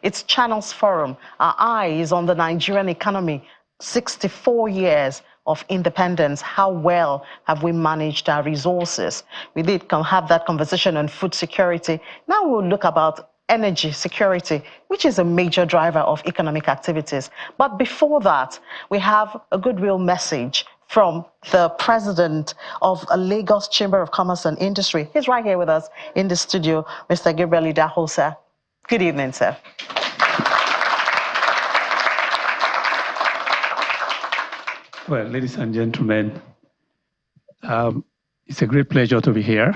It's Channels Forum. Our eyes on the Nigerian economy. 64 years of independence. How well have we managed our resources? We did have that conversation on food security. Now we'll look about energy security, which is a major driver of economic activities. But before that, we have a goodwill message from the president of Lagos Chamber of Commerce and Industry. He's right here with us in the studio, Mr. Gabriel Idahosa. Good evening, sir. Well, ladies and gentlemen, it's a great pleasure to be here.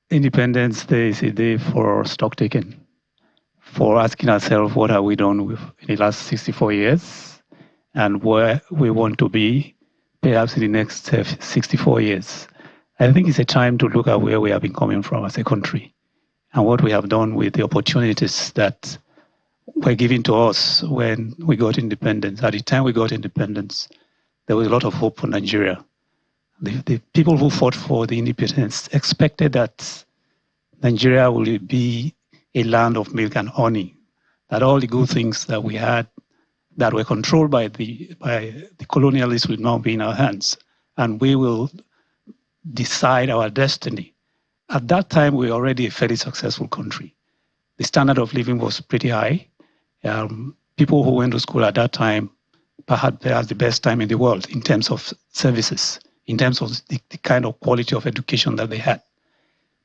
Independence Day is a day for stock taking, for asking ourselves what have we done in the last 64 years and where we want to be perhaps in the next 64 years. I think it's a time to look at where we have been coming from as a country and what we have done with the opportunities that were given to us when we got independence. At the time we got independence, there was a lot of hope for Nigeria. The people who fought for the independence expected that Nigeria will be a land of milk and honey, that all the good things that we had that were controlled by the colonialists will now be in our hands, and we will decide our destiny. At that time, we were already a fairly successful country. The standard of living was pretty high. People who went to school at that time perhaps the best time in the world in terms of services, in terms of the kind of quality of education that they had.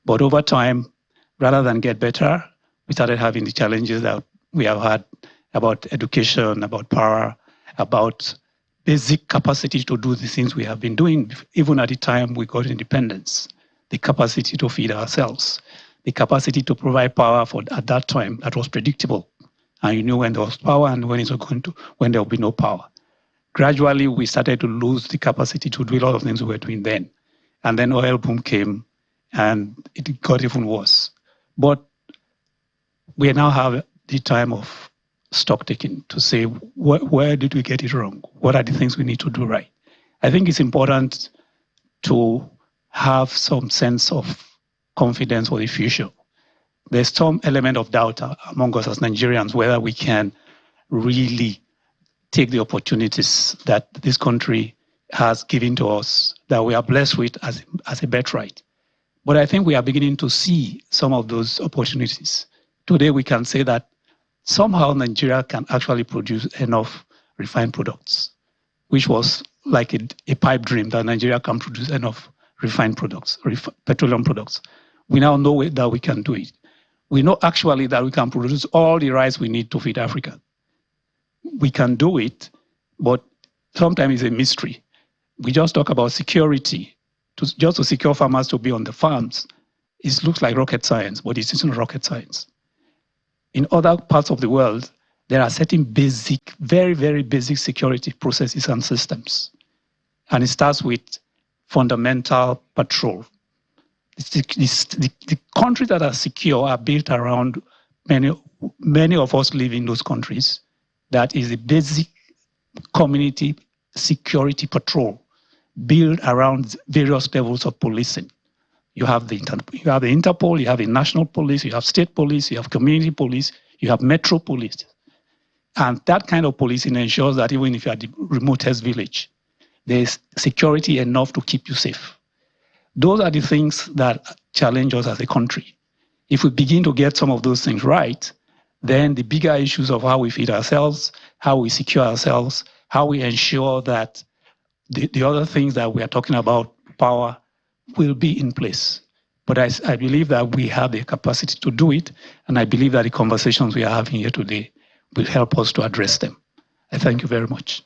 But over time, rather than get better, we started having the challenges that we have had about education, about power, about basic capacity to do the things we have been doing, even at the time we got independence. The capacity to feed ourselves, the capacity to provide power at that time that was predictable. And you knew when there was power and when there will be no power. Gradually, we started to lose the capacity to do a lot of things we were doing then. And then oil boom came and it got even worse. But we now have the time of stock taking to say, where did we get it wrong? What are the things we need to do right? I think it's important to have some sense of confidence for the future. There's some element of doubt among us as Nigerians whether we can really take the opportunities that this country has given to us, that we are blessed with as a birthright. But I think we are beginning to see some of those opportunities. Today we can say that somehow Nigeria can actually produce enough refined products, which was like a pipe dream that Nigeria can produce enough refined products, petroleum products. We now know that we can do it. We know actually that we can produce all the rice we need to feed Africa. We can do it, but sometimes it's a mystery. We just talk about security. Just to secure farmers to be on the farms, it looks like rocket science, but it isn't rocket science. In other parts of the world, there are certain basic, very, very basic security processes and systems. And it starts with fundamental patrol. The countries that are secure are built around many of us live in those countries. That is a basic community security patrol built around various levels of policing. You have the Interpol, you have the national police, you have state police, you have community police, you have metro police. And that kind of policing ensures that even if you're at the remotest village, there's security enough to keep you safe. Those are the things that challenge us as a country. If we begin to get some of those things right, then the bigger issues of how we feed ourselves, how we secure ourselves, how we ensure that the other things that we are talking about, power, will be in place. But I believe that we have the capacity to do it, and I believe that the conversations we are having here today will help us to address them. I thank you very much.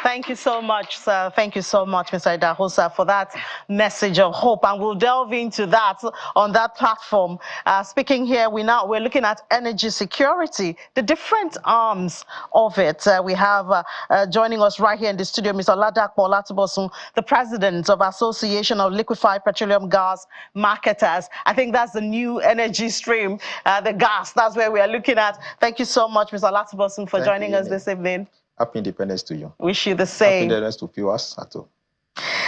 Thank you so much, sir. Thank you so much, Mr. Idahosa, for that message of hope. And we'll delve into that on that platform. Speaking here, we're looking at energy security, the different arms of it. We have joining us right here in the studio, Mr. Oladapo Olatubosun, the president of Association of Liquefied Petroleum Gas Marketers. I think that's the new energy stream, the gas. That's where we are looking at. Thank you so much, Mr. Olatubosun, for joining us this evening. Happy independence to you. Wish you the same. Happy independence to viewers at all.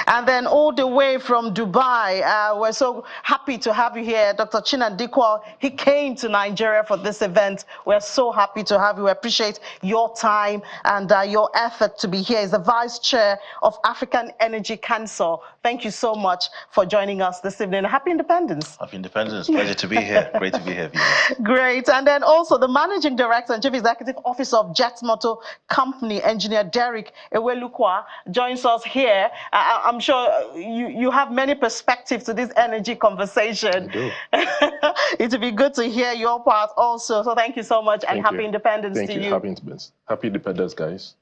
And then all the way from Dubai, we're so happy to have you here, Dr. Chinan Dikwa. He came to Nigeria for this event. We're so happy to have you. We appreciate your time and your effort to be here. He's the Vice Chair of African Energy Council. Thank you so much for joining us this evening. Happy Independence. Happy Independence. Pleasure to be here. Great to be here. Great. And then also the Managing Director and Chief Executive Officer of Jet Motor Company, Engineer Derek Ewelukwa, joins us here. I'm sure you have many perspectives to this energy conversation. I do. It would be good to hear your part also. So thank you so much and happy Independence to you. Thank you. Happy Independence. Happy Independence, guys.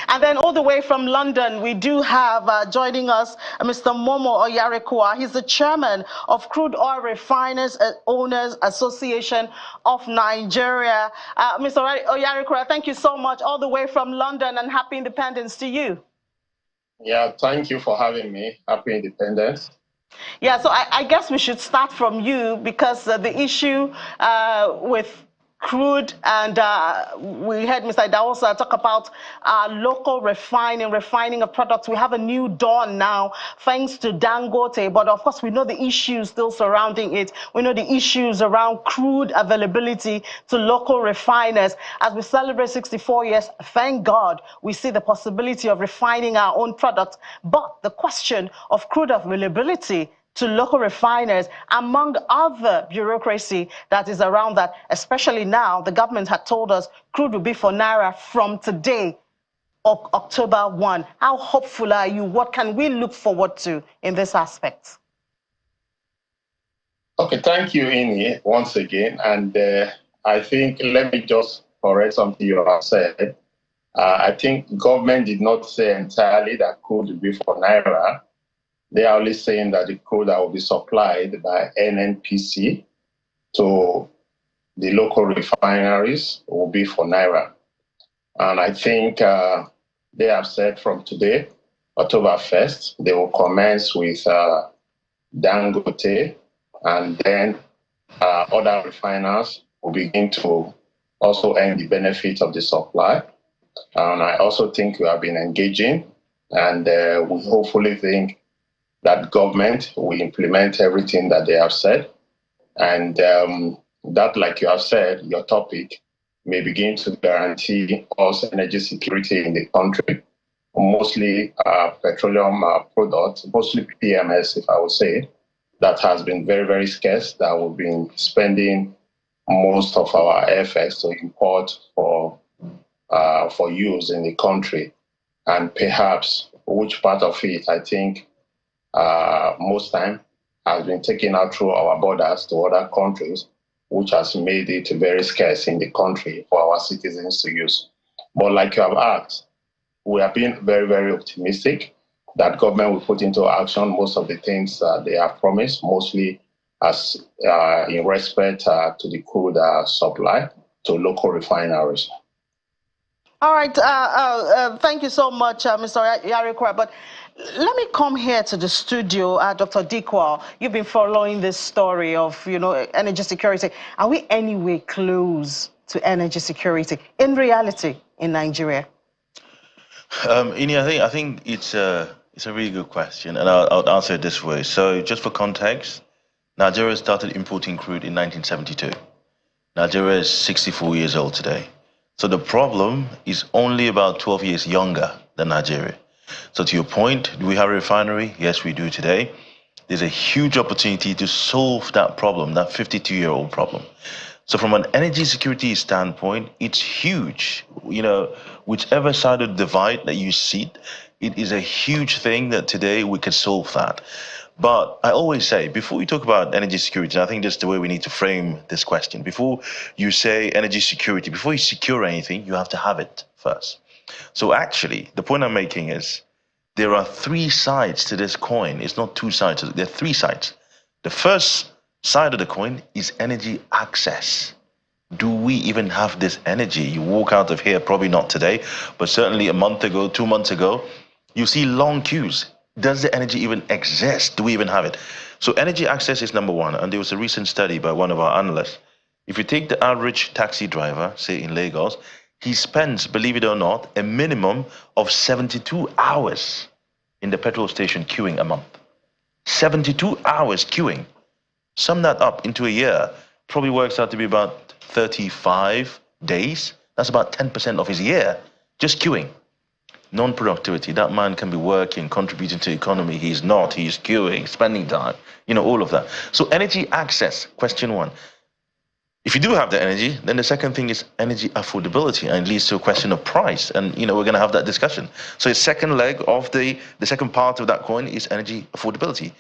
And then all the way from London, we do have joining us Mr. Momo Oyarikwa. He's the chairman of Crude Oil Refiners and Owners Association of Nigeria. Mr. Oyarikwa, thank you so much all the way from London and happy Independence to you. Yeah, thank you for having me. Happy Independence. Yeah, so I guess we should start from you because the issue with crude and we heard Mr. Idahosa talk about local refining of products. We have a new dawn now thanks to Dangote, but of course we know the issues still surrounding it. We know the issues around crude availability to local refiners. As we celebrate 64 years, thank God we see the possibility of refining our own products, but the question of crude availability to local refiners, among other bureaucracy that is around that, especially now, the government had told us crude will be for Naira from today, October 1. How hopeful are you? What can we look forward to in this aspect? Okay, thank you, Ini, once again. And I think, let me just correct something you have said. I think government did not say entirely that crude will be for Naira. They are only saying that the crude that will be supplied by NNPC to the local refineries will be for Naira. And I think they have said from today, October 1st, they will commence with Dangote, and then other refiners will begin to also earn the benefit of the supply. And I also think we have been engaging, and we hopefully think that government will implement everything that they have said. And that, like you have said, your topic may begin to guarantee us energy security in the country, mostly petroleum products, mostly PMS, if I would say, that has been very, very scarce, that we've been spending most of our efforts to import for use in the country. And perhaps which part of it, I think, most time has been taken out through our borders to other countries, which has made it very scarce in the country for our citizens to use. But like you have asked, we have been very, very optimistic that government will put into action most of the things they have promised, mostly as in respect to the crude supply to local refineries. All right, thank you so much, Mr. Yarikwa. But let me come here to the studio, Dr. Dikwa. You've been following this story of, energy security. Are we anywhere close to energy security in reality in Nigeria? Ini, I think it's a really good question, and I'll answer it this way. So, just for context, Nigeria started importing crude in 1972. Nigeria is 64 years old today. So the problem is only about 12 years younger than Nigeria. So to your point, do we have a refinery? Yes, we do today. There's a huge opportunity to solve that problem, that 52-year-old problem. So from an energy security standpoint, it's huge. Whichever side of the divide that you see, it is a huge thing that today we can solve that. But I always say, before we talk about energy security, I think that's the way we need to frame this question. Before you say energy security, before you secure anything, you have to have it first. So actually, the point I'm making is there are three sides to this coin. It's not two sides. There are three sides. The first side of the coin is energy access. Do we even have this energy? You walk out of here, probably not today, but certainly a month ago, 2 months ago, you see long queues. Does the energy even exist? Do we even have it? So energy access is number one. And there was a recent study by one of our analysts. If you take the average taxi driver, say in Lagos, he spends, believe it or not, a minimum of 72 hours in the petrol station queuing a month. 72 hours queuing. Sum that up into a year, probably works out to be about 35 days. That's about 10% of his year, just queuing. Non-productivity, that man can be working, contributing to the economy. He's not, he's queuing, spending time, all of that. So energy access, question one. If you do have the energy, then the second thing is energy affordability, and it leads to a question of price. And we're going to have that discussion. So the second leg of the second part of that coin is energy affordability.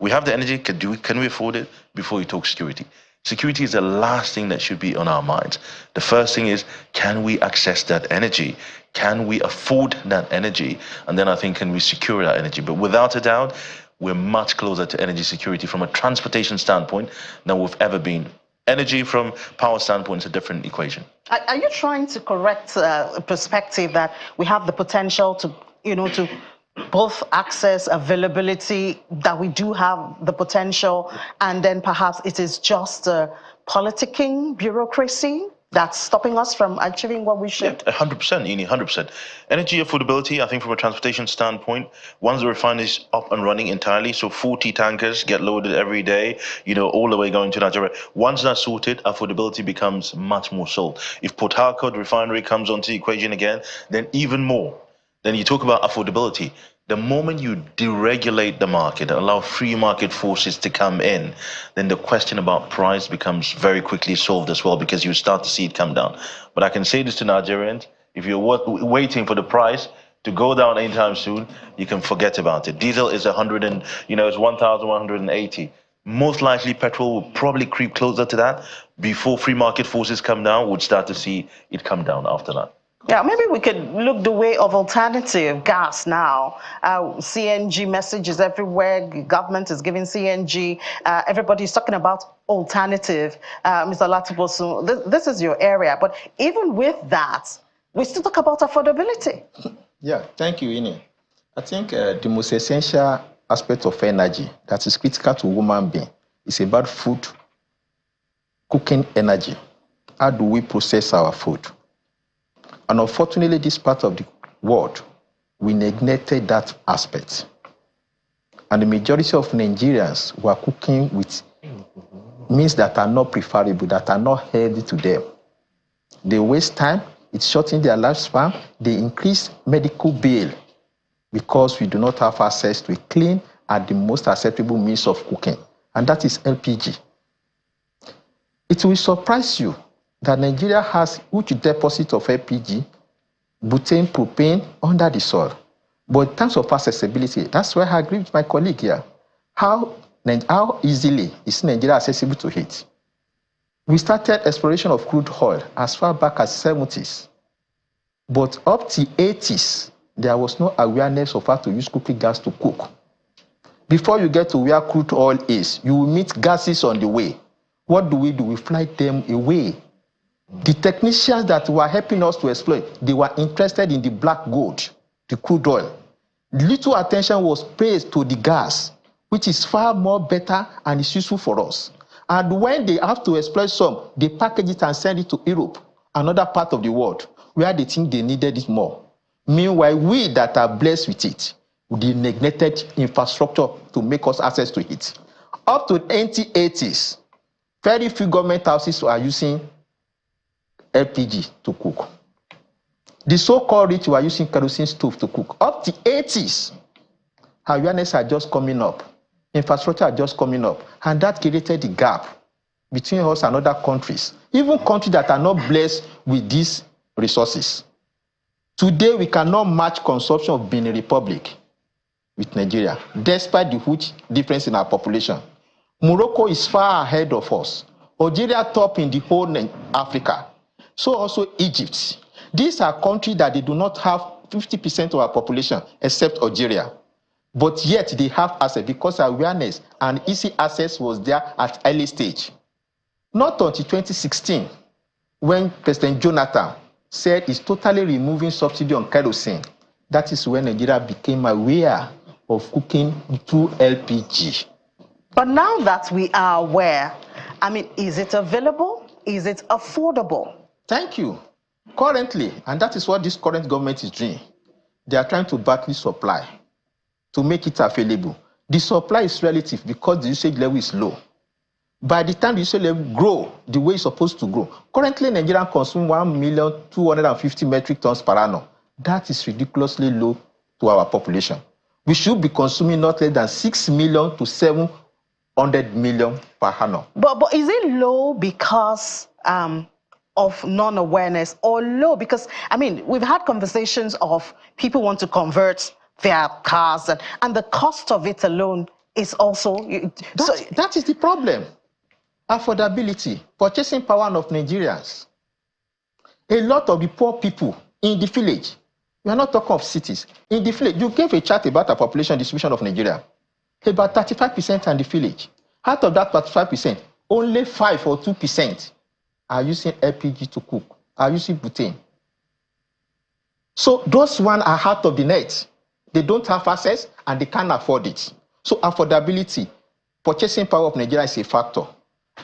We have the energy. Can we afford it? Before we talk security. Security is the last thing that should be on our minds. The first thing is, can we access that energy? Can we afford that energy? And then I think, can we secure that energy? But without a doubt, we're much closer to energy security from a transportation standpoint than we've ever been. Energy from power standpoint is a different equation. Are you trying to correct a perspective that we have the potential to, to both access, availability, that we do have the potential, and then perhaps it is just politicking, bureaucracy that's stopping us from achieving what we should? Yeah, 100%, Ini, 100%. Energy affordability, I think from a transportation standpoint, once the refinery is up and running entirely, so 40 tankers get loaded every day, all the way going to Nigeria. Once that's sorted, affordability becomes much more sold. If Port Harcourt refinery comes onto the equation again, then even more. Then you talk about affordability. The moment you deregulate the market and allow free market forces to come in, then the question about price becomes very quickly solved as well, because you start to see it come down. But I can say this to Nigerians, if you're waiting for the price to go down anytime soon, you can forget about it. Diesel is it's 1,180. Most likely petrol will probably creep closer to that before free market forces come down. We'd start to see it come down after that. Yeah, maybe we could look the way of alternative gas now. CNG messages everywhere. Government is giving CNG. Everybody's talking about alternative. Mr. Latifosu, this is your area. But even with that, we still talk about affordability. Yeah, thank you, Ini. I think the most essential aspect of energy that is critical to human being is about food, cooking energy. How do we process our food? And unfortunately, this part of the world, we neglected that aspect. And the majority of Nigerians were cooking with means that are not preferable, that are not healthy to them. They waste time, it's shortening their lifespan, they increase medical bill because we do not have access to a clean and the most acceptable means of cooking, and that is LPG. It will surprise you that Nigeria has huge deposit of LPG, butane, propane under the soil. But in terms of accessibility, that's why I agree with my colleague here. How easily is Nigeria accessible to it? We started exploration of crude oil as far back as 70s. But up to 80s, there was no awareness of how to use cooking gas to cook. Before you get to where crude oil is, you will meet gases on the way. What do? We fly them away. The technicians that were helping us to exploit, they were interested in the black gold, the crude oil. Little attention was paid to the gas, which is far more better and is useful for us. And when they have to exploit some, they package it and send it to Europe, another part of the world, where they think they needed it more. Meanwhile, we that are blessed with it, the neglected infrastructure to make us access to it. Up to 1980s, very few government houses are using LPG to cook. The so-called rich were using kerosene stove to cook. Up to 80s, awareness are just coming up. Infrastructure are just coming up. And that created the gap between us and other countries, even countries that are not blessed with these resources. Today, we cannot match consumption of Benin Republic with Nigeria, despite the huge difference in our population. Morocco is far ahead of us. Algeria top in the whole Africa. So also Egypt. These are countries that they do not have 50% of our population, except Algeria. But yet they have access because awareness and easy access was there at early stage. Not until 2016, when President Jonathan said he's totally removing subsidy on kerosene. That is when Nigeria became aware of cooking through LPG. But now that we are aware, is it available? Is it affordable? Thank you. Currently, and that is what this current government is doing, they are trying to battle supply. to make it available. The supply is relative because the usage level is low. By the time the usage level grow the way it's supposed to grow, currently Nigeria consumes 1,250,000 metric tons per annum. That is ridiculously low to our population. We should be consuming not less than 6 million to 700 million per annum. But is it low because of non-awareness, or low because, I mean, we've had conversations of people want to convert their cars, and the cost of it alone is also... That is the problem. Affordability, purchasing power of Nigerians. A lot of the poor people in the village, we are not talking of cities, in the village, you gave a chart about the population distribution of Nigeria. About 35% are in the village. Out of that 35%, only 5 or 2% are using LPG to cook, are using butane. So those ones are out of the net. They don't have access and they can't afford it. So affordability, purchasing power of Nigeria is a factor,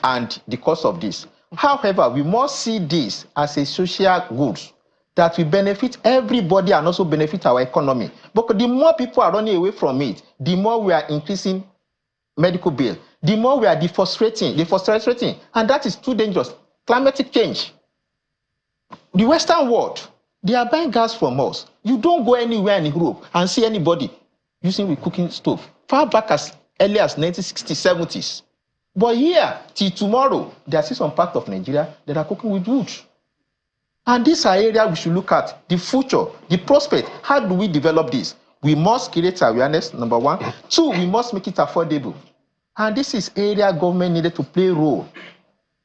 and the cost of this. However, we must see this as a social good that will benefit everybody and also benefit our economy. Because the more people are running away from it, the more we are increasing medical bill, the more we are deforesting, and that is too dangerous. Climatic change. The Western world, they are buying gas from us. You don't go anywhere in Europe and see anybody using a cooking stove. Far back as early as 1960s, 70s. But here, till tomorrow, there are still some parts of Nigeria that are cooking with wood. And these are areas we should look at. The future, the prospect. How do we develop this? We must create awareness, number one. Two, we must make it affordable. And this is area government needed to play a role.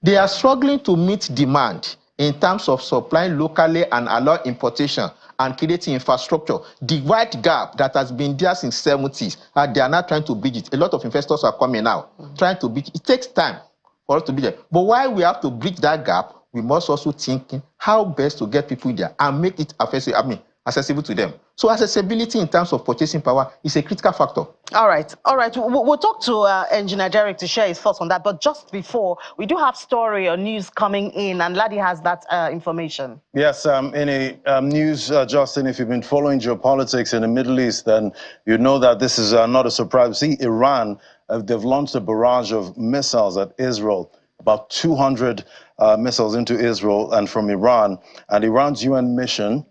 They are struggling to meet demand in terms of supplying locally and allow importation and creating infrastructure. The wide gap that has been there since 70s, they are now trying to bridge it. A lot of investors are coming now, trying to bridge it. It takes time for us to be there. But while we have to bridge that gap, we must also think how best to get people there and make it accessible to them. So accessibility in terms of purchasing power is a critical factor. All right. We'll talk to Engineer Derek to share his thoughts on that. But just before, we do have story or news coming in, and Ladi has that information. Yes, in a news, Justin, if you've been following geopolitics in the Middle East, then you know that this is not a surprise. See, Iran, they've launched a barrage of missiles at Israel, about 200 missiles into Israel and from Iran. And Iran's UN mission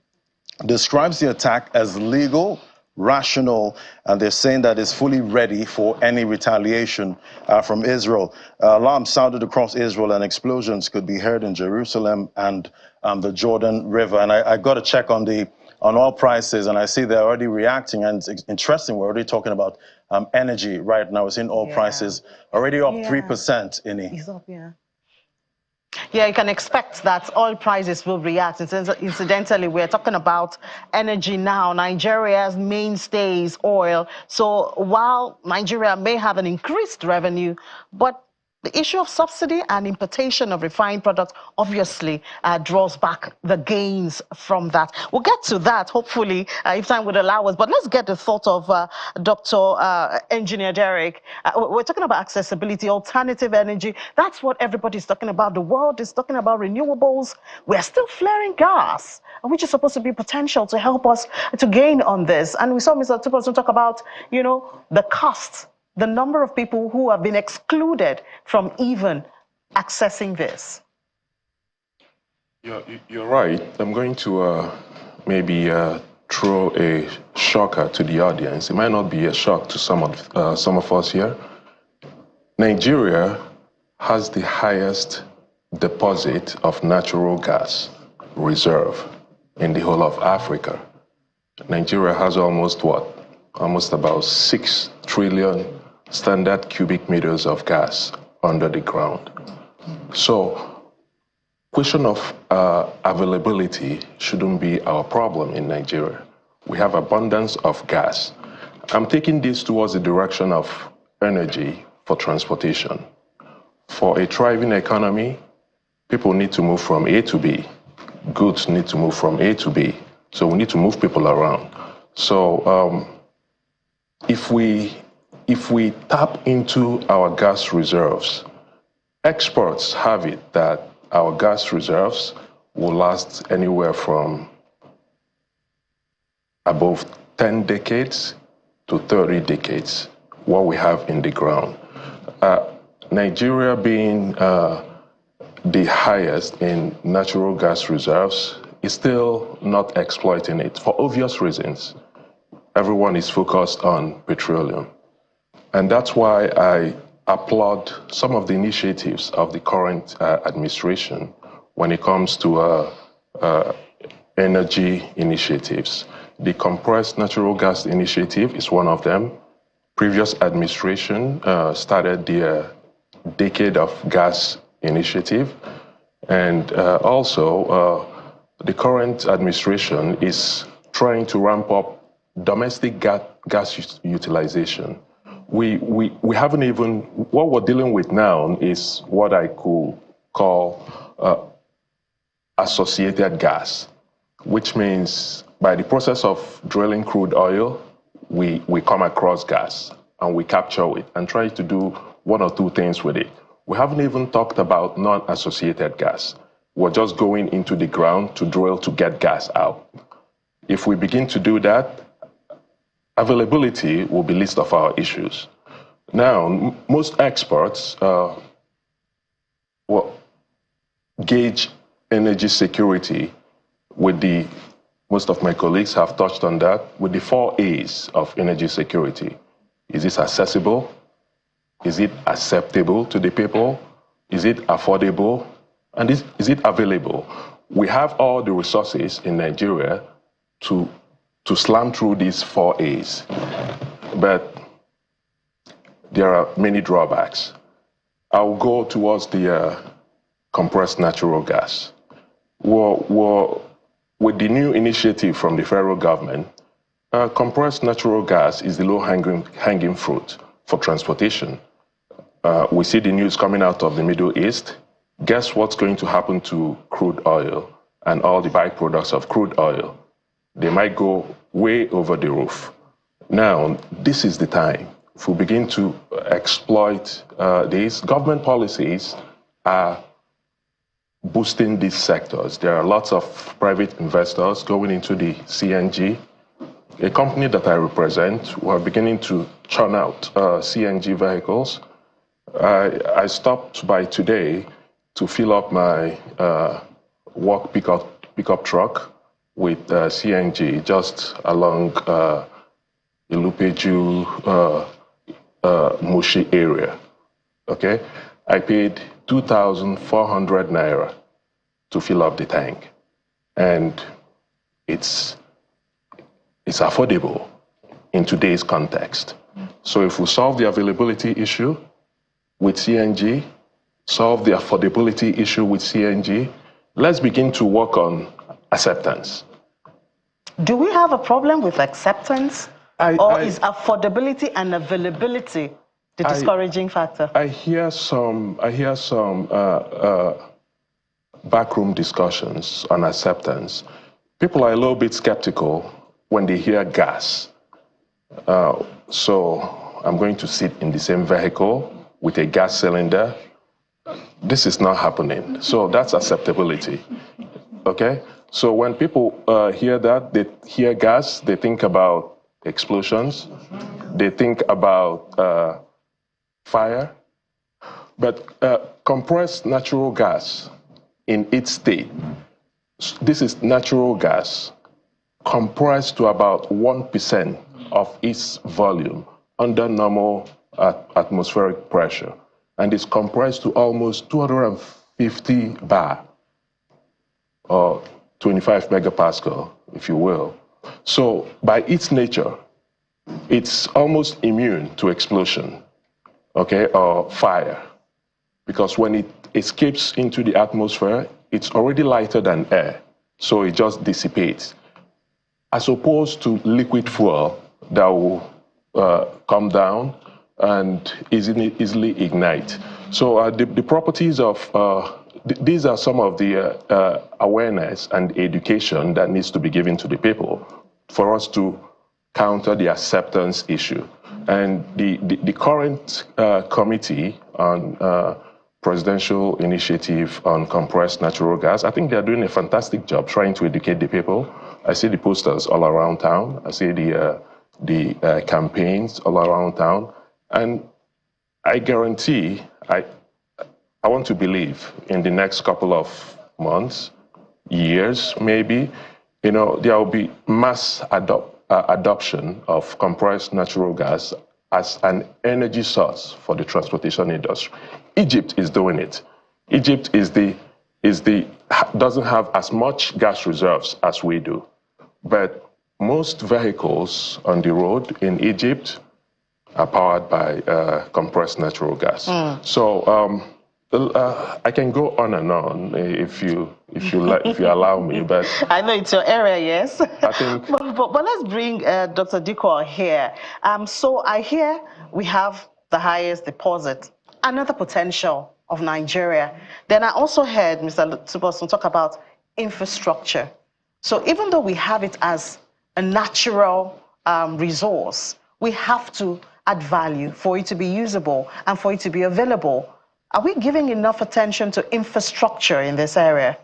describes the attack as legal, rational, and they're saying that it's fully ready for any retaliation from Israel. Alarms sounded across Israel and explosions could be heard in Jerusalem and the Jordan River. And I got to check on oil prices, and I see they're already reacting, and it's interesting, we're already talking about energy right now. We're seeing oil prices already up 3%, Ini. It's up, Yeah, you can expect that oil prices will react. Incidentally, we're talking about energy now. Nigeria's mainstay is oil. So while Nigeria may have an increased revenue, but the issue of subsidy and importation of refined products obviously draws back the gains from that. We'll get to that, hopefully, if time would allow us. But let's get the thought of Dr. Engineer Derek. We're talking about accessibility, alternative energy. That's what everybody's talking about. The world is talking about renewables. We're still flaring gas, which is supposed to be potential to help us to gain on this. And we saw Mr. Tuposon talk about, the costs. The number of people who have been excluded from even accessing this. You're right. I'm going to maybe throw a shocker to the audience. It might not be a shock to some of us here. Nigeria has the highest deposit of natural gas reserve in the whole of Africa. Nigeria has almost about 6 trillion standard cubic meters of gas under the ground. So, question of availability shouldn't be our problem in Nigeria. We have abundance of gas. I'm taking this towards the direction of energy for transportation. For a thriving economy, people need to move from A to B. Goods need to move from A to B. So we need to move people around. So if we tap into our gas reserves, experts have it that our gas reserves will last anywhere from above 10 decades to 30 decades what we have in the ground. Nigeria being the highest in natural gas reserves is still not exploiting it for obvious reasons. Everyone is focused on petroleum. And that's why I applaud some of the initiatives of the current administration when it comes to energy initiatives. The compressed natural gas initiative is one of them. Previous administration started the Decade of Gas initiative. And also, the current administration is trying to ramp up domestic gas utilization. We haven't even, what we're dealing with now is what I could call associated gas, which means by the process of drilling crude oil, we come across gas and we capture it and try to do one or two things with it. We haven't even talked about non-associated gas. We're just going into the ground to drill to get gas out. If we begin to do that, availability will be least of our issues. Now, most experts gauge energy security with most of my colleagues have touched on that, with the 4 A's of energy security. Is this accessible? Is it acceptable to the people? Is it affordable? And is it available? We have all the resources in Nigeria to slam through these 4 A's. But there are many drawbacks. I'll go towards the compressed natural gas. With the new initiative from the federal government, compressed natural gas is the low-hanging fruit for transportation. We see the news coming out of the Middle East. Guess what's going to happen to crude oil and all the byproducts of crude oil? They might go way over the roof. Now, this is the time. If we begin to exploit these, government policies are boosting these sectors. There are lots of private investors going into the CNG. A company that I represent, we are beginning to churn out CNG vehicles. I stopped by today to fill up my work pickup truck with CNG just along Ilupeju, Mushi area. Okay, I paid 2,400 naira to fill up the tank, and it's affordable in today's context. So if we solve the availability issue with CNG, solve the affordability issue with CNG, let's begin to work on acceptance. Do we have a problem with acceptance? Or is affordability and availability the discouraging factor? I hear some backroom discussions on acceptance. People are a little bit skeptical when they hear gas. So I'm going to sit in the same vehicle with a gas cylinder. This is not happening. So that's acceptability. Okay? So when people hear that, they hear gas, they think about explosions, they think about fire. But compressed natural gas in its state, this is natural gas compressed to about 1% of its volume under normal atmospheric pressure. And it's compressed to almost 250 bar, or 25 megapascal, if you will. So by its nature, it's almost immune to explosion, okay, or fire. Because when it escapes into the atmosphere, it's already lighter than air, so it just dissipates. As opposed to liquid fuel that will come down and easily ignite. So the properties of, these are some of the awareness and education that needs to be given to the people for us to counter the acceptance issue. And the current committee on presidential initiative on compressed natural gas, I think they're doing a fantastic job trying to educate the people. I see the posters all around town. I see the the campaigns all around town. And I guarantee, I want to believe in the next couple of months, years maybe, there will be mass adoption of compressed natural gas as an energy source for the transportation industry. Egypt is doing it. Egypt doesn't have as much gas reserves as we do, but most vehicles on the road in Egypt are powered by compressed natural gas. So I can go on and on if you allow me, but I know it's your area, yes. I think. But let's bring Dr. Dikor here. So I hear we have the highest deposit, another potential of Nigeria. Then I also heard Mr. Tubosun talk about infrastructure. So even though we have it as a natural resource, we have to add value for it to be usable and for it to be available. Are we giving enough attention to infrastructure in this area?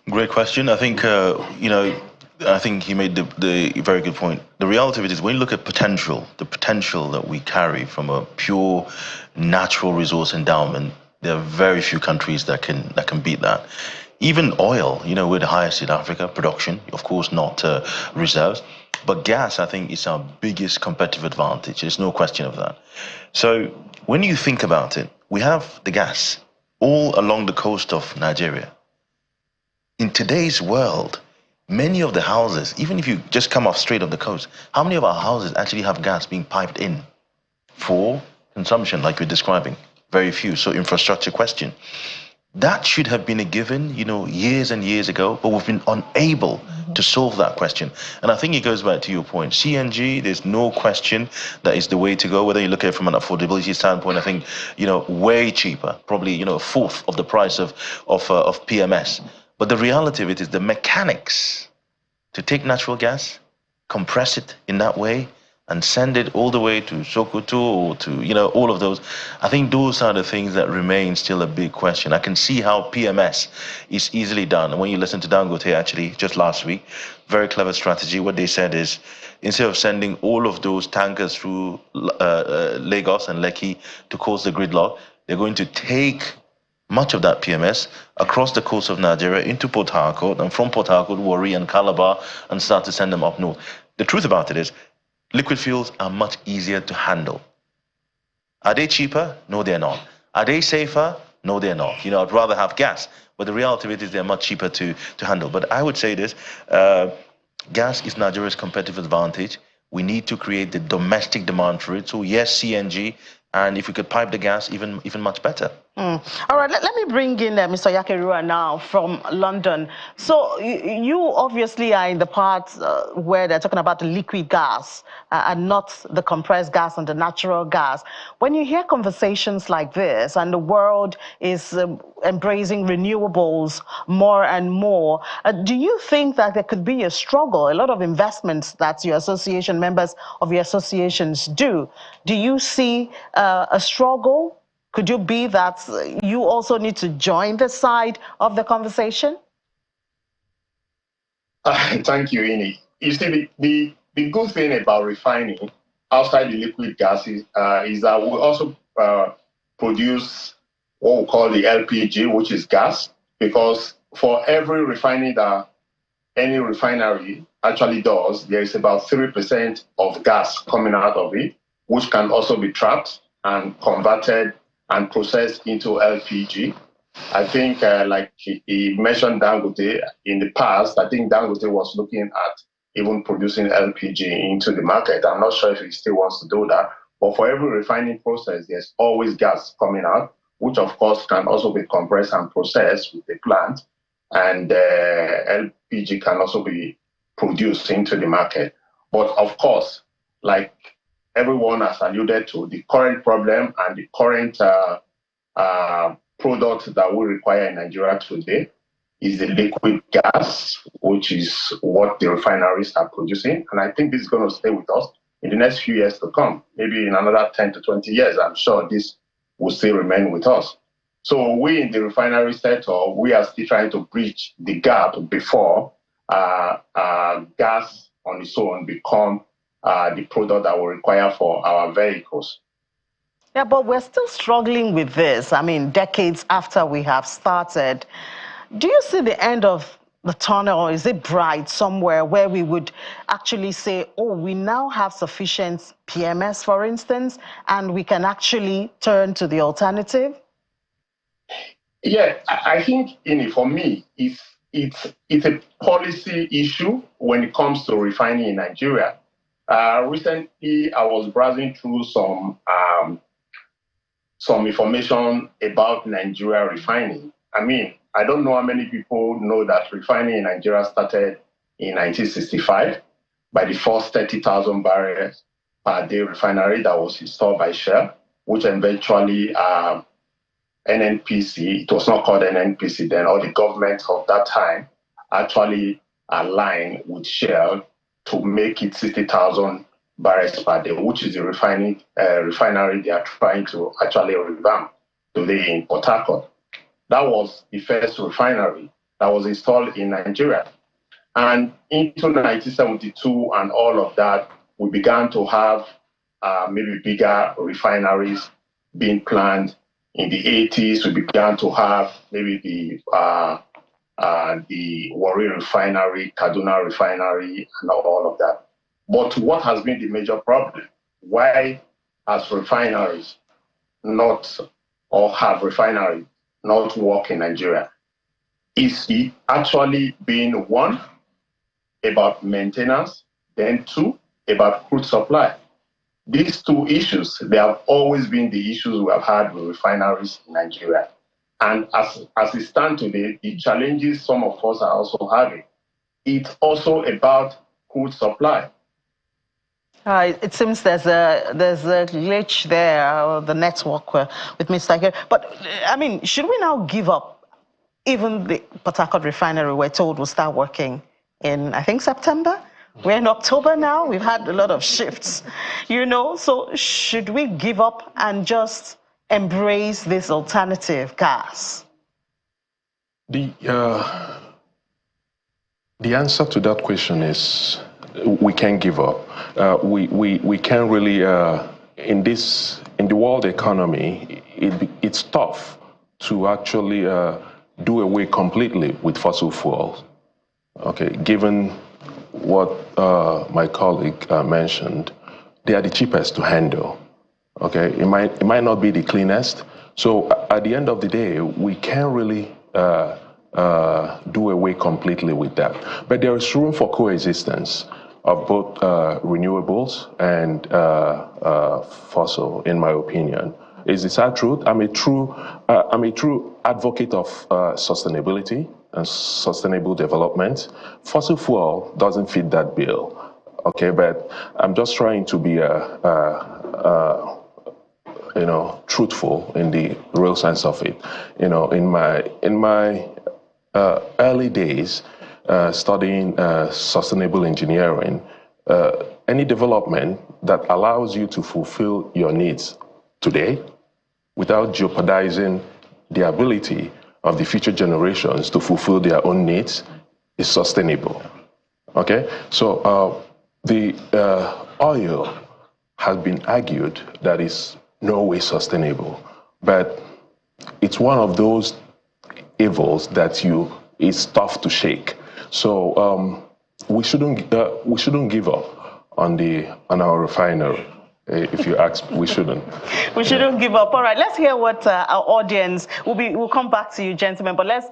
Great question. I think, I think he made the very good point. The reality of it is when you look at the potential that we carry from a pure natural resource endowment, there are very few countries that can beat that. Even oil, we're the highest in Africa, production, of course, not reserves. But gas, I think, is our biggest competitive advantage. There's no question of that. So when you think about it, we have the gas all along the coast of Nigeria. In today's world, many of the houses, even if you just come off straight of the coast, how many of our houses actually have gas being piped in for consumption, like you're describing? Very few. So infrastructure question. That should have been a given, years and years ago, but we've been unable to solve that question. And I think it goes back to your point. CNG, there's no question that is the way to go. Whether you look at it from an affordability standpoint, I think, way cheaper, probably, a fourth of the price of PMS. But the reality of it is the mechanics to take natural gas, compress it in that way, and send it all the way to Sokoto or to, all of those. I think those are the things that remain still a big question. I can see how PMS is easily done. And when you listen to Dangote, actually, just last week, very clever strategy. What they said is, instead of sending all of those tankers through Lagos and Lekki to cause the gridlock, they're going to take much of that PMS across the coast of Nigeria into Port Harcourt, and from Port Harcourt, Warri and Calabar, and start to send them up north. The truth about it is, liquid fuels are much easier to handle. Are they cheaper? No, they're not. Are they safer? No, they're not. I'd rather have gas, but the reality of it is they're much cheaper to handle. But I would say this, gas is Nigeria's competitive advantage. We need to create the domestic demand for it. So yes, CNG, and if we could pipe the gas, even much better. All right, let me bring in Mr. Yakerua now from London. So you obviously are in the part where they're talking about the liquid gas and not the compressed gas and the natural gas. When you hear conversations like this and the world is embracing renewables more and more, do you think that there could be a struggle? A lot of investments that your association, members of your associations do. Do you see a struggle? Could you be that you also need to join the side of the conversation? Thank you, Ini. You see, the good thing about refining outside the liquid gas is that we also produce what we call the LPG, which is gas, because for every refining that any refinery actually does, there is about 3% of gas coming out of it, which can also be trapped and converted and processed into LPG. I think, like he mentioned Dangote in the past, I think Dangote was looking at even producing LPG into the market. I'm not sure if he still wants to do that, but for every refining process, there's always gas coming out, which of course can also be compressed and processed with the plant, and LPG can also be produced into the market. But of course, like everyone has alluded to, the current problem and the current product that we require in Nigeria today is the liquid gas, which is what the refineries are producing. And I think this is going to stay with us in the next few years to come. Maybe in another 10 to 20 years, I'm sure this will still remain with us. So we in the refinery sector, we are still trying to bridge the gap before gas on its own become the product that we require for our vehicles. Yeah, but we're still struggling with this. I mean, decades after we have started. Do you see the end of the tunnel, or is it bright somewhere where we would actually say, oh, we now have sufficient PMS, for instance, and we can actually turn to the alternative? Yeah, I think, for me, it's a policy issue when it comes to refining in Nigeria. Recently, I was browsing through some information about Nigeria refining. I mean, I don't know how many people know that refining in Nigeria started in 1965 by the first 30,000 barrels per day refinery that was installed by Shell, which eventually NNPC, it was not called NNPC then, or the government of that time actually aligned with Shell to make it 60,000 barrels per day, which is the refinery they are trying to actually revamp today in Port Harcourt. That was the first refinery that was installed in Nigeria. And into 1972 and all of that, we began to have maybe bigger refineries being planned. In the 80s, we began to have maybe the Warri refinery, Kaduna refinery, and all of that. But what has been the major problem? Why has refineries not, or have refineries not work in Nigeria? Is it actually being, one, about maintenance, then two, about crude supply? These two issues, they have always been the issues we have had with refineries in Nigeria. And as it stands today, the challenges some of us are also having, it's also about crude supply. It seems there's a glitch there, the network with Mr. Gere. But, I mean, should we now give up? Even the Port Harcourt refinery, we're told, will start working in, I think, September. We're in October now. We've had a lot of shifts, So should we give up and just embrace this alternative gas? The answer to that question is we can't give up. We can't really, in the world economy, it's tough to actually do away completely with fossil fuels. Okay, given what my colleague mentioned, they are the cheapest to handle. Okay, it might not be the cleanest. So at the end of the day, we can't really do away completely with that. But there is room for coexistence of both renewables and fossil, in my opinion. Is the sad truth? I'm a true advocate of sustainability and sustainable development. Fossil fuel doesn't fit that bill, okay? But I'm just trying to be truthful in the real sense of it. In my early days studying sustainable engineering, any development that allows you to fulfill your needs today without jeopardizing the ability of the future generations to fulfill their own needs is sustainable. Okay? So the oil has been argued that is no way sustainable, but it's one of those evils that it's tough to shake. So we shouldn't give up on our refinery. If you ask, we shouldn't. We shouldn't give up. All right, let's hear what our audience we'll come back to you, gentlemen, but let's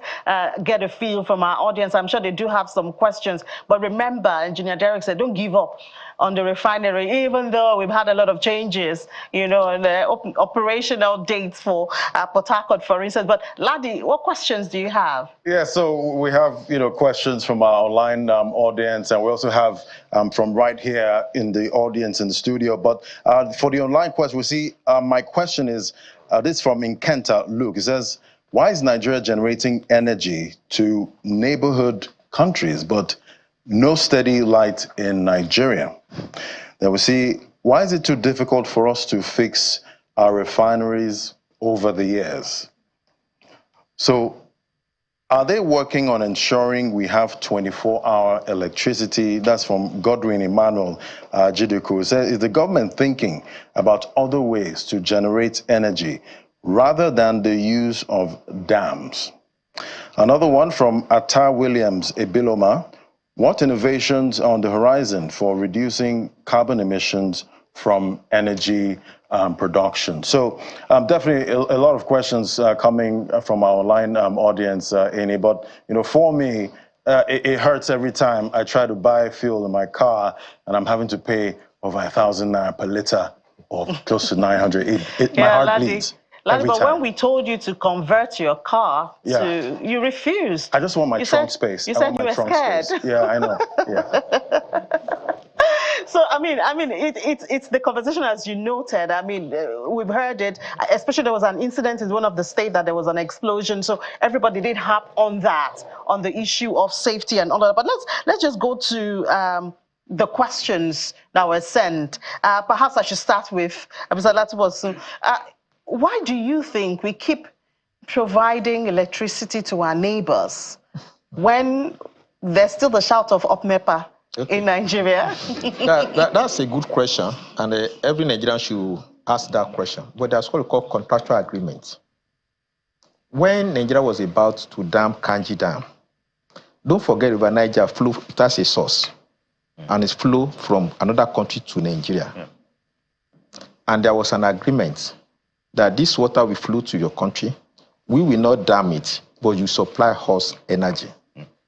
get a feel from our audience. I'm sure they do have some questions, but remember, Engineer Derek said, don't give up on the refinery, even though we've had a lot of changes, and the operational dates for Port Harcourt, for instance. But Ladi, what questions do you have? Yeah, so we have, questions from our online audience, and we also have from right here in the audience in the studio. But for the online question, we see my question is, this from Inkenta Luke. It says, why is Nigeria generating energy to neighborhood countries, but no steady light in Nigeria? Then we see, why is it too difficult for us to fix our refineries over the years? So Are they working on ensuring we have 24-hour electricity? That's from Godwin Emmanuel Jidiku. Is the government thinking about other ways to generate energy rather than the use of dams? Another one from Atta Williams Ebiloma. What innovations are on the horizon for reducing carbon emissions from energy production? So definitely a lot of questions coming from our online audience, Amy. But for me, it hurts every time I try to buy fuel in my car and I'm having to pay over 1,000 naira per liter or close to 900. My heart bleeds. Every But time. when we told you to convert your car to, you refused. I just want my trunk space. You said you were scared. Yeah, I know. Yeah. So it's the conversation as you noted. We've heard it. Especially there was an incident in one of the states that there was an explosion. So everybody did harp on that, on the issue of safety and all that. But let's just go to the questions that were sent. Perhaps I should start with Mr. Latibosu. Why do you think we keep providing electricity to our neighbors when there's still the shout of UPMEPA in Nigeria? That's a good question, and every Nigerian should ask that question. But that's what we call contractual agreement. When Nigeria was about to dam Kanji Dam, don't forget River Niger flew, that's a source, and it flew from another country to Nigeria. Yeah. And there was an agreement that this water will flow to your country. We will not dam it, but you supply us energy.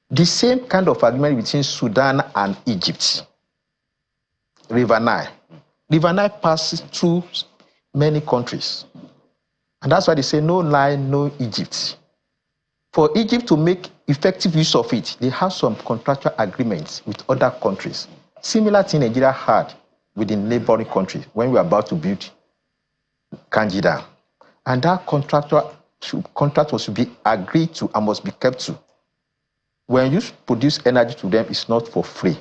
The same kind of agreement between Sudan and Egypt. River Nile. River Nile passes through many countries. And that's why they say no Nile, no Egypt. For Egypt to make effective use of it, they have some contractual agreements with other countries. Similar to Nigeria had with the neighboring countries when we were about to build Kanji Dam. And that contract was to be agreed to and must be kept to. When you produce energy to them, it's not for free.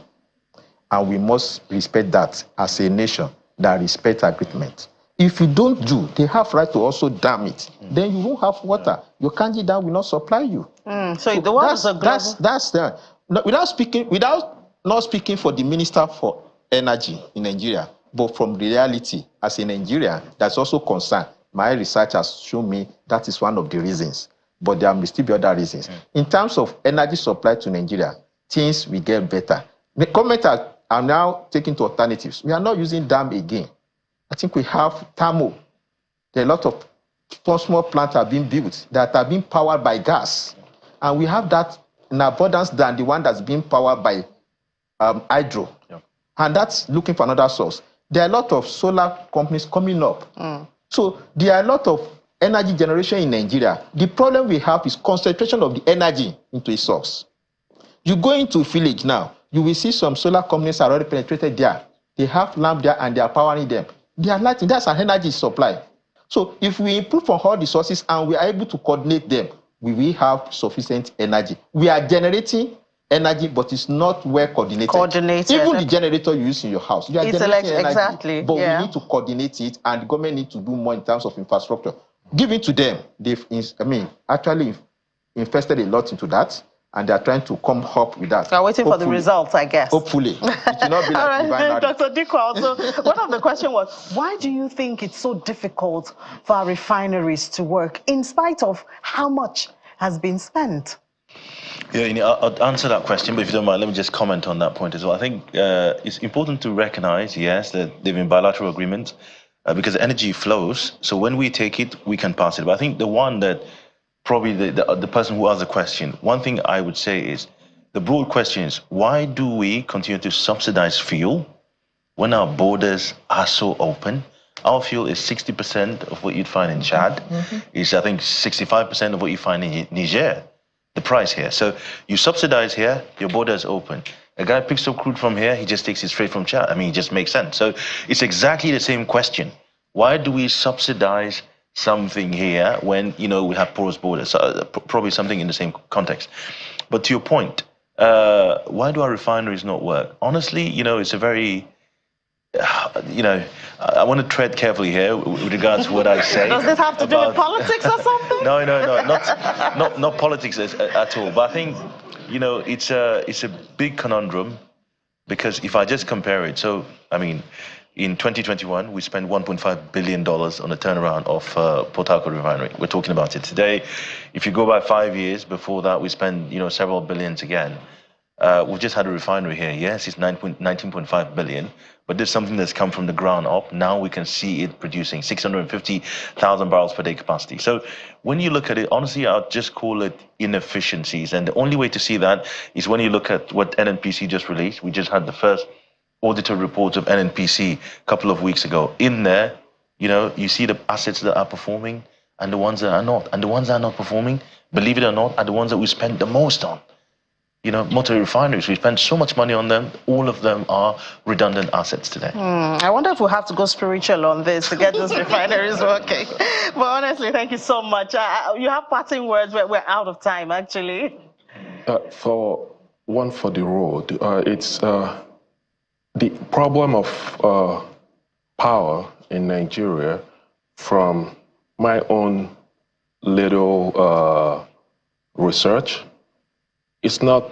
And we must respect that as a nation that respects agreement. If you don't do, they have right to also dam it. Then you won't have water. Your Kanji Dam will not supply you. So the one that's the without not speaking for the Minister for Energy in Nigeria, but from reality, as a Nigerian, that's also concerned. My research has shown me that is one of the reasons, but there may still be other reasons. In terms of energy supply to Nigeria, things will get better. The government are now taking to alternatives. We are not using dam again. I think we have thermal. There are a lot of small plants are being built that are being powered by gas. And we have that in abundance than the one that's being powered by hydro. Yeah. And that's looking for another source. There are a lot of solar companies coming up. So there are a lot of energy generation in Nigeria. The problem we have is concentration of the energy into a source. You go into a village now, you will see some solar companies are already penetrated there. They have lamp there and they are powering them. They are lighting. That's an energy supply. So if we improve on all the sources and we are able to coordinate them, we will have sufficient energy. We are generating energy, but it's not well coordinated. Even the generator you use in your house, you are generating energy, exactly. But we need to coordinate it, and the government needs to do more in terms of infrastructure. Give it to them. They've, actually invested a lot into that, and they are trying to come up with that. We are waiting for the results, I guess. Hopefully. It will not be like right, Dr. Dikwa, also, one of the questions was, why do you think it's so difficult for our refineries to work in spite of how much has been spent? Yeah, I'll answer that question, but if you don't mind, let me just comment on that point as well. I think it's important to recognize, yes, that there have been bilateral agreements because energy flows. So when we take it, we can pass it. But I think the one that probably the person who asked the question, one thing I would say is, the broad question is, why do we continue to subsidize fuel when our borders are so open? Our fuel is 60% of what you'd find in Chad. It's, I think, 65% of what you find in Niger. The price here. So you subsidize here, your border is open. A guy picks up crude from here, he just takes it straight from Chad. I mean, it just makes sense. So it's exactly the same question. Why do we subsidize something here when, we have porous borders? So, probably something in the same context. But to your point, why do our refineries not work? Honestly, it's a very you know, I want to tread carefully here with regards to what I say. Does this have to do with politics or something? No, not politics at all. But I think, you know, it's a big conundrum, because if I just compare it, so I mean, in 2021 we spent $1.5 billion on the turnaround of Port Harcourt refinery. We're talking about it today. If you go by 5 years before that, we spent, you know, several billions again. We've just had a refinery here. Yes, it's 19.5 billion, but there's something that's come from the ground up. Now we can see it producing 650,000 barrels per day capacity. So when you look at it, honestly, I'll just call it inefficiencies. And the only way to see that is when you look at what NNPC just released. We just had the first auditor report of NNPC a couple of weeks ago. In there, you know, you see the assets that are performing and the ones that are not. And the ones that are not performing, believe it or not, are the ones that we spend the most on. You know, motor refineries, we spend so much money on them. All of them are redundant assets today. I wonder if we'll have to go spiritual on this to get those refineries working. But honestly, thank you so much. You have parting words, but we're out of time, actually. For the road, it's the problem of power in Nigeria. From my own little research, it's not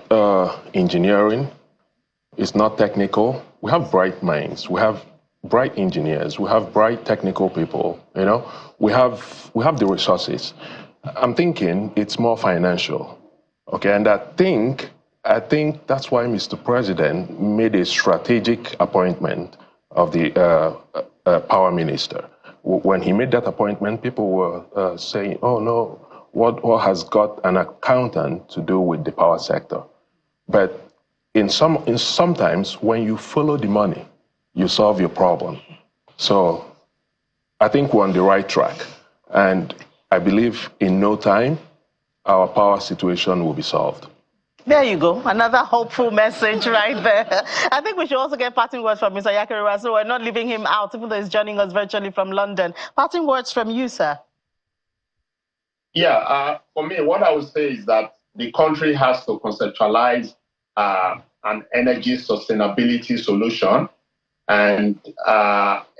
engineering, it's not technical. We have bright minds, we have bright engineers, we have bright technical people, you know. We have the resources. I'm thinking it's more financial, okay? And I think that's why Mr. President made a strategic appointment of the power minister. When he made that appointment, people were saying, oh no, what has got an accountant to do with the power sector? But sometimes when you follow the money, you solve your problem. So I think we're on the right track. And I believe in no time, our power situation will be solved. There you go. Another hopeful message right there. I think we should also get parting words from Mr. Yakeriwa, so we're not leaving him out, even though he's joining us virtually from London. Parting words from you, sir. Yeah, for me, what I would say is that the country has to conceptualize an energy sustainability solution and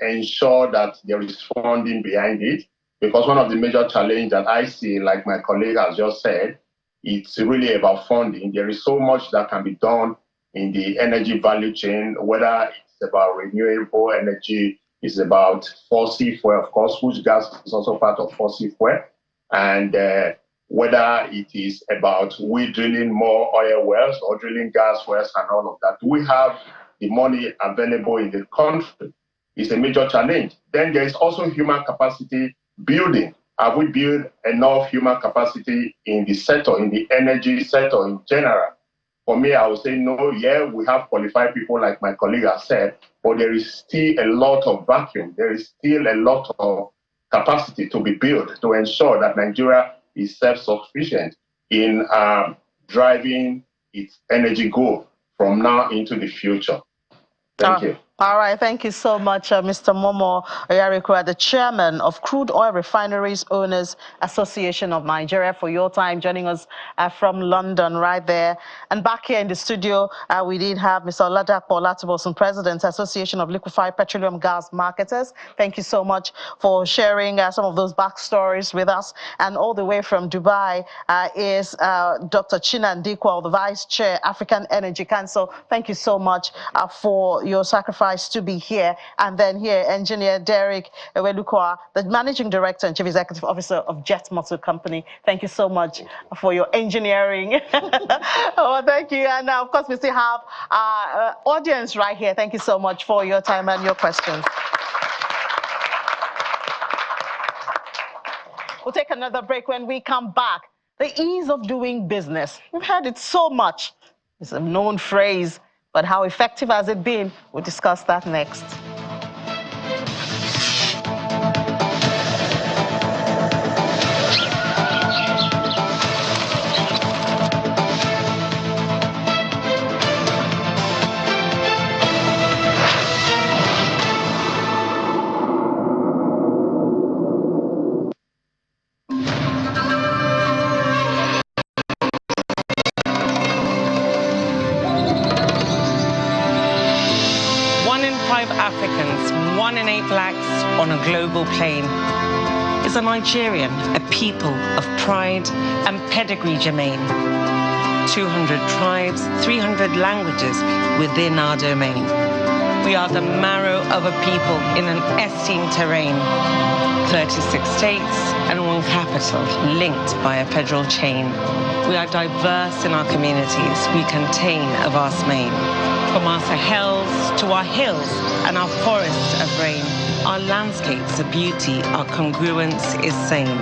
ensure that there is funding behind it. Because one of the major challenges that I see, like my colleague has just said, it's really about funding. There is so much that can be done in the energy value chain, whether it's about renewable energy, it's about fossil fuel, of course, whose gas is also part of fossil fuel. And whether it is about we drilling more oil wells or drilling gas wells and all of that, we have the money available in the country. It's a major challenge. Then there is also human capacity building. Have we built enough human capacity in the sector, in the energy sector in general? For me, I would say no. Yeah, we have qualified people, like my colleague has said, but there is still a lot of vacuum. There is still a lot of capacity to be built to ensure that Nigeria is self-sufficient in driving its energy goal from now into the future. Thank you. All right, thank you so much, Mr. Momo Oyarikwa, the chairman of Crude Oil Refineries Owners Association of Nigeria, for your time joining us from London right there. And back here in the studio, we did have Mr. Oladapo Olatibosun, President, Association of Liquefied Petroleum Gas Marketers. Thank you so much for sharing some of those backstories with us. And all the way from Dubai is Dr. Chinan Dikwa, the Vice Chair, African Energy Council. Thank you so much for your sacrifice to be here. And then here, Engineer Derek Ewelukwa, the Managing Director and Chief Executive Officer of Jet Motor Company. Thank you so much for your engineering. Oh, thank you. And of course, we still have our audience right here. Thank you so much for your time and your questions. We'll take another break. When we come back, the ease of doing business. We've heard it so much. It's a known phrase. But how effective has it been? We'll discuss that next. global plain, is a Nigerian, a people of pride and pedigree germane. 200 tribes, 300 languages within our domain. We are the marrow of a people in an esteemed terrain. 36 states and one capital linked by a federal chain. We are diverse in our communities. We contain a vast main. From our Sahels to our hills and our forests of rain, our landscapes are beauty, our congruence is same.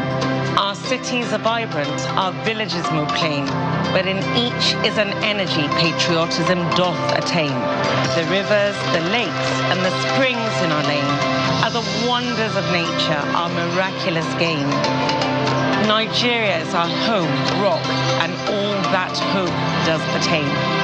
Our cities are vibrant, our villages more plain, but in each is an energy patriotism doth attain. The rivers, the lakes, and the springs in our lane are the wonders of nature, our miraculous gain. Nigeria is our home, rock, and all that hope does pertain.